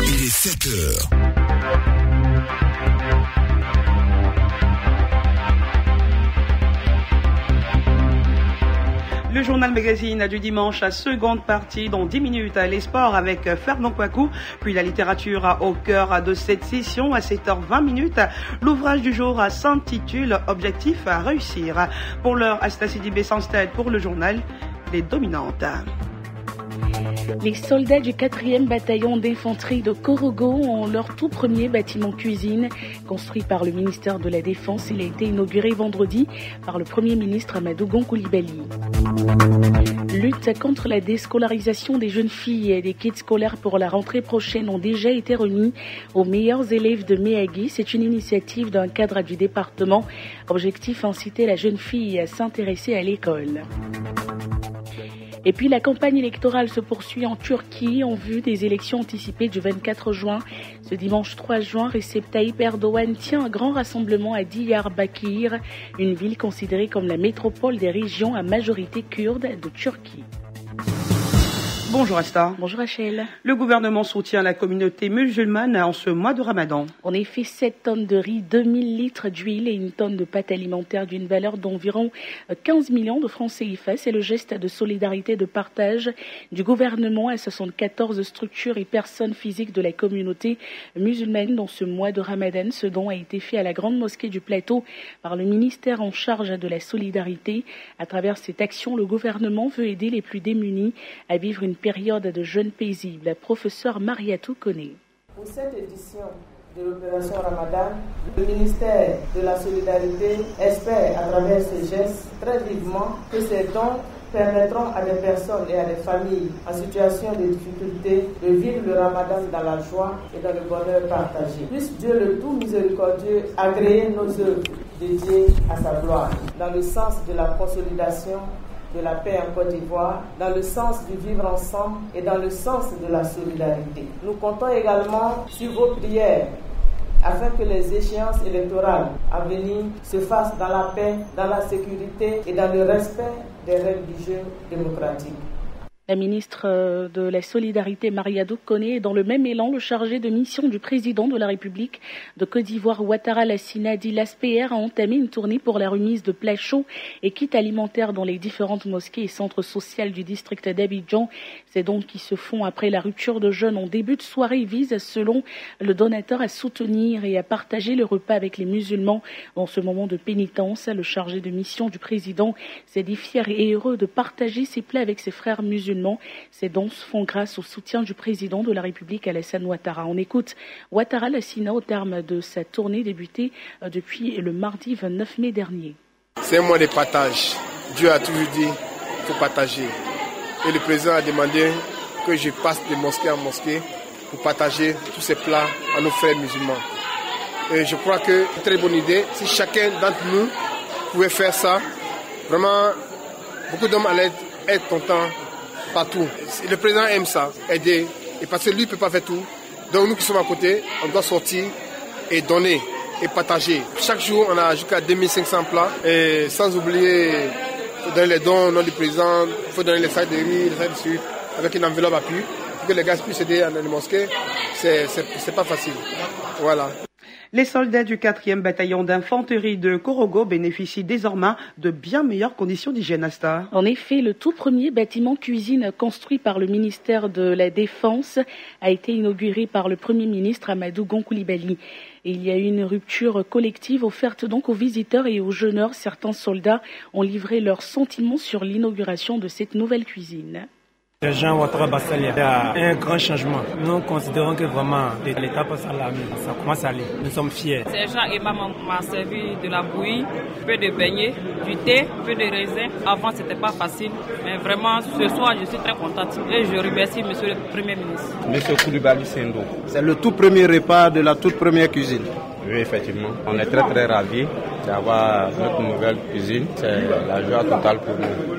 Il est 7 heures. Le journal magazine du dimanche, la seconde partie dans 10 minutes. Les sports avec Fernand Kouakou, puis la littérature au cœur de cette session à 7h20. L'ouvrage du jour s'intitule Objectif à réussir. Pour l'heure, Astacie Dibé s'installe pour le journal Les Dominantes. Les soldats du 4e bataillon d'infanterie de Korogo ont leur tout premier bâtiment cuisine. Construit par le ministère de la Défense, il a été inauguré vendredi par le Premier ministre Amadou Gon Coulibaly. Lutte contre la déscolarisation des jeunes filles et des kits scolaires pour la rentrée prochaine ont déjà été remis aux meilleurs élèves de Méagui. C'est une initiative d'un cadre du département. Objectif, inciter la jeune fille à s'intéresser à l'école. Et puis la campagne électorale se poursuit en Turquie en vue des élections anticipées du 24 juin. Ce dimanche 3 juin, Recep Tayyip Erdogan tient un grand rassemblement à Diyarbakir, une ville considérée comme la métropole des régions à majorité kurde de Turquie. Bonjour Asta. Bonjour Rachel. Le gouvernement soutient la communauté musulmane en ce mois de Ramadan. En effet, 7 tonnes de riz, 2000 litres d'huile et une tonne de pâte alimentaire d'une valeur d'environ 15 millions de francs CFA. C'est le geste de solidarité et de partage du gouvernement à 74 structures et personnes physiques de la communauté musulmane dans ce mois de Ramadan. Ce don a été fait à la Grande Mosquée du Plateau par le ministère en charge de la solidarité. À travers cette action, le gouvernement veut aider les plus démunis à vivre une période de jeûne paisible. Professeur Mariatou connaît. Pour cette édition de l'opération Ramadan, le ministère de la Solidarité espère à travers ces gestes très vivement que ces dons permettront à des personnes et à des familles en situation de difficulté de vivre le Ramadan dans la joie et dans le bonheur partagé. Puisse Dieu le tout miséricordieux agréer nos œuvres dédiées à sa gloire, dans le sens de la consolidation de la paix en Côte d'Ivoire, dans le sens du vivre ensemble et dans le sens de la solidarité. Nous comptons également sur vos prières afin que les échéances électorales à venir se fassent dans la paix, dans la sécurité et dans le respect des règles du jeu démocratique. La ministre de la Solidarité, Maria Doukoné, est dans le même élan le chargé de mission du président de la République de Côte d'Ivoire, Ouattara Lassina, dit l'ASPR, a entamé une tournée pour la remise de plats chauds et kits alimentaires dans les différentes mosquées et centres sociaux du district d'Abidjan. Ces dons qui se font après la rupture de jeûne en début de soirée visent, selon le donateur, à soutenir et à partager le repas avec les musulmans dans ce moment de pénitence. Le chargé de mission du président s'est dit fier et heureux de partager ses plats avec ses frères musulmans. Ces dons se font grâce au soutien du président de la République, Alassane Ouattara. On écoute Ouattara Lassina au terme de sa tournée débutée depuis le mardi 29 mai dernier. C'est un mois de partage. Dieu a toujours dit qu'il faut partager. Et le président a demandé que je passe de mosquée en mosquée pour partager tous ces plats à nos frères musulmans. Et je crois que c'est une très bonne idée. Si chacun d'entre nous pouvait faire ça, vraiment, beaucoup d'hommes allaient être contents partout. Le président aime ça, aider. Et parce que lui ne peut pas faire tout. Donc nous qui sommes à côté, on doit sortir et donner et partager. Chaque jour, on a jusqu'à 2500 plats. Et sans oublier, il faut donner les dons au nom du président, il faut donner les sacs de riz, les sacs de sucre, avec une enveloppe à pu, pour que les gars puissent aider dans les mosquées. C'est pas facile. Voilà. Les soldats du 4e bataillon d'infanterie de Korogo bénéficient désormais de bien meilleures conditions d'hygiène. Asta. En effet, le tout premier bâtiment cuisine construit par le ministère de la Défense a été inauguré par le Premier ministre Amadou Gon Coulibaly. Et il y a eu une rupture collective offerte donc aux visiteurs et aux jeûneurs. Certains soldats ont livré leurs sentiments sur l'inauguration de cette nouvelle cuisine. Jean Ouattara Bassali, il y a un grand changement. Nous considérons que vraiment l'étape ça commence à aller. Nous sommes fiers. Sergent Emma m'a servi de la bouillie, un peu de beignet, du thé, un peu de raisin. Avant, c'était pas facile, mais vraiment, ce soir, je suis très contente. Et je remercie Monsieur le Premier ministre. Monsieur Coulibaly Sendo. C'est le tout premier repas de la toute première cuisine. Oui, effectivement. On est très très ravis d'avoir notre nouvelle cuisine. C'est la joie totale pour nous.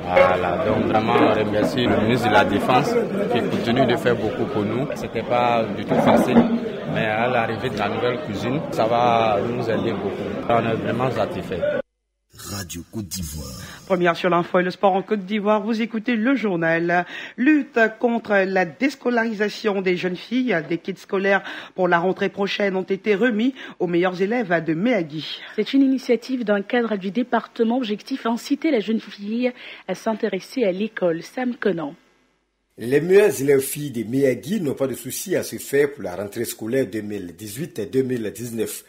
Voilà, donc vraiment on remercie le ministre de la Défense qui continue de faire beaucoup pour nous. C'était pas du tout facile, mais à l'arrivée de la nouvelle cuisine, ça va nous aider beaucoup. On est vraiment satisfaits. Radio Côte d'Ivoire. Première sur l'info et le sport en Côte d'Ivoire, vous écoutez le journal. Lutte contre la déscolarisation des jeunes filles. Des kits scolaires pour la rentrée prochaine ont été remis aux meilleurs élèves de Méagui. C'est une initiative d'un cadre du département. Objectif inciter la jeune fille à s'intéresser à l'école. Sam Conan. Les meilleurs élèves filles de Méagui n'ont pas de soucis à se faire pour la rentrée scolaire 2018 et 2019.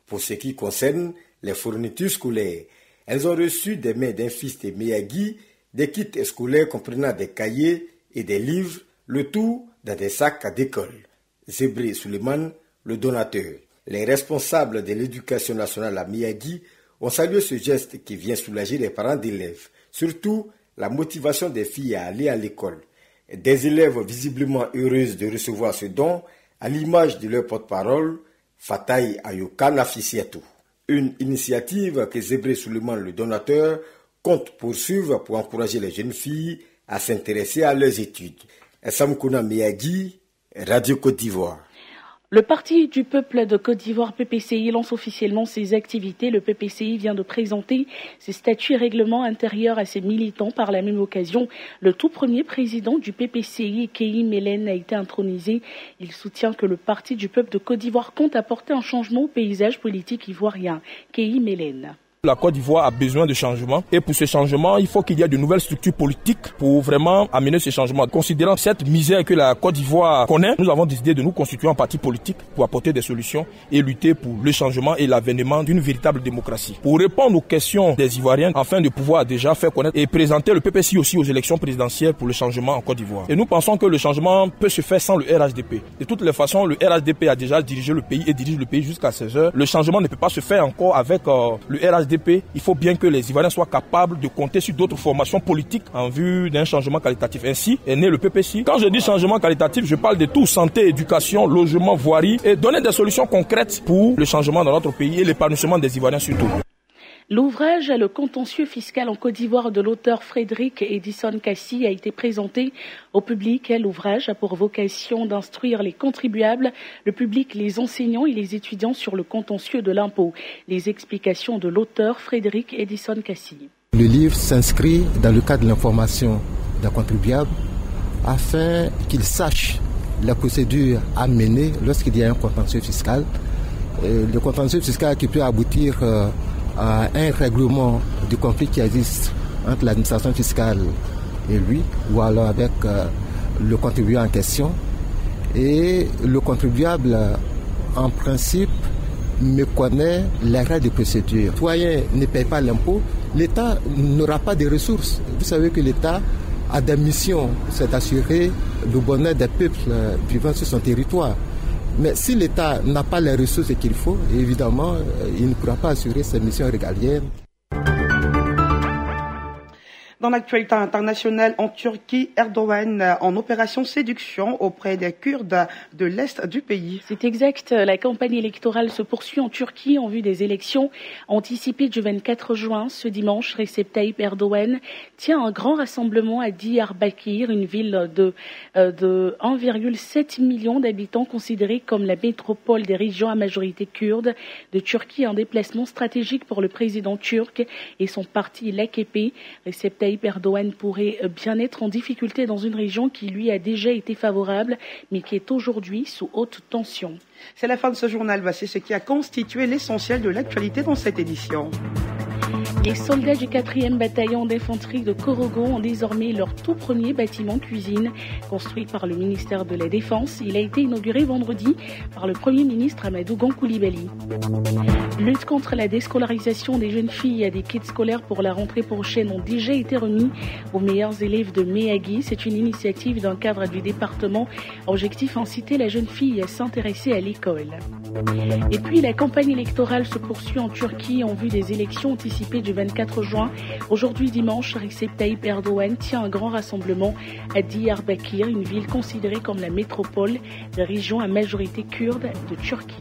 Pour ce qui concerne les fournitures scolaires, elles ont reçu des mains d'un fils de Méagui des kits scolaires comprenant des cahiers et des livres, le tout dans des sacs d'école. Zébré Suleiman, le donateur. Les responsables de l'éducation nationale à Méagui ont salué ce geste qui vient soulager les parents d'élèves, surtout la motivation des filles à aller à l'école. Des élèves visiblement heureuses de recevoir ce don, à l'image de leur porte-parole, Fataï Ayoka Nafisietou. Une initiative que Zébré Suleiman, le donateur, compte poursuivre pour encourager les jeunes filles à s'intéresser à leurs études. Samkouna Méagui, Radio Côte d'Ivoire. Le Parti du peuple de Côte d'Ivoire, PPCI, lance officiellement ses activités. Le PPCI vient de présenter ses statuts et règlements intérieurs à ses militants. Par la même occasion, le tout premier président du PPCI, Keï Mélène, a été intronisé. Il soutient que le Parti du peuple de Côte d'Ivoire compte apporter un changement au paysage politique ivoirien. Keï Mélène. La Côte d'Ivoire a besoin de changement et pour ce changement, il faut qu'il y ait de nouvelles structures politiques pour vraiment amener ce changement. Considérant cette misère que la Côte d'Ivoire connaît, nous avons décidé de nous constituer en parti politique pour apporter des solutions et lutter pour le changement et l'avènement d'une véritable démocratie. Pour répondre aux questions des Ivoiriens, afin de pouvoir déjà faire connaître et présenter le PPCI aussi aux élections présidentielles pour le changement en Côte d'Ivoire. Et nous pensons que le changement peut se faire sans le RHDP. De toutes les façons, le RHDP a déjà dirigé le pays et dirige le pays jusqu'à 16 heures. Le changement ne peut pas se faire encore avec le RHDP. Il faut bien que les Ivoiriens soient capables de compter sur d'autres formations politiques en vue d'un changement qualitatif. Ainsi est né le PPCI. Quand je dis changement qualitatif, je parle de tout, santé, éducation, logement, voirie et donner des solutions concrètes pour le changement dans notre pays et l'épanouissement des Ivoiriens surtout. L'ouvrage « Le contentieux fiscal en Côte d'Ivoire » de l'auteur Frédéric Edison Cassi a été présenté au public. L'ouvrage a pour vocation d'instruire les contribuables, le public, les enseignants et les étudiants sur le contentieux de l'impôt. Les explications de l'auteur Frédéric Edison Cassi. Le livre s'inscrit dans le cadre de l'information d'un contribuable afin qu'il sache la procédure à mener lorsqu'il y a un contentieux fiscal. Le contentieux fiscal qui peut aboutir à un règlement du conflit qui existe entre l'administration fiscale et lui, ou alors avec le contribuable en question. Et le contribuable, en principe, méconnaît les règles de procédure. Le citoyen ne paye pas l'impôt, l'État n'aura pas de ressources. Vous savez que l'État a des missions, c'est d'assurer le bonheur des peuples vivant sur son territoire. Mais si l'État n'a pas les ressources qu'il faut, évidemment, il ne pourra pas assurer ses missions régaliennes. Dans l'actualité internationale, en Turquie, Erdogan en opération séduction auprès des Kurdes de l'Est du pays. C'est exact. La campagne électorale se poursuit en Turquie en vue des élections anticipées du 24 juin. Ce dimanche, Recep Tayyip Erdogan tient un grand rassemblement à Diyarbakir, une ville de 1,7 million d'habitants considérée comme la métropole des régions à majorité kurde de Turquie. Un déplacement stratégique pour le président turc et son parti l'AKP. Recep Tayyip Erdogan pourrait bien être en difficulté dans une région qui lui a déjà été favorable, mais qui est aujourd'hui sous haute tension. C'est la fin de ce journal. Voici ce qui a constitué l'essentiel de l'actualité dans cette édition. Les soldats du 4e bataillon d'infanterie de Korogo ont désormais leur tout premier bâtiment cuisine construit par le ministère de la Défense. Il a été inauguré vendredi par le Premier ministre Amadou Gon Coulibaly. Lutte contre la déscolarisation des jeunes filles. Des kits scolaires pour la rentrée prochaine ont déjà été remis aux meilleurs élèves de Méagui. C'est une initiative d'un cadre du département. Objectif inciter la jeune fille à s'intéresser à l'école. Et puis la campagne électorale se poursuit en Turquie en vue des élections anticipées du 24 juin. Aujourd'hui dimanche, Recep Tayyip Erdogan tient un grand rassemblement à Diyarbakir, une ville considérée comme la métropole des régions à majorité kurde de Turquie.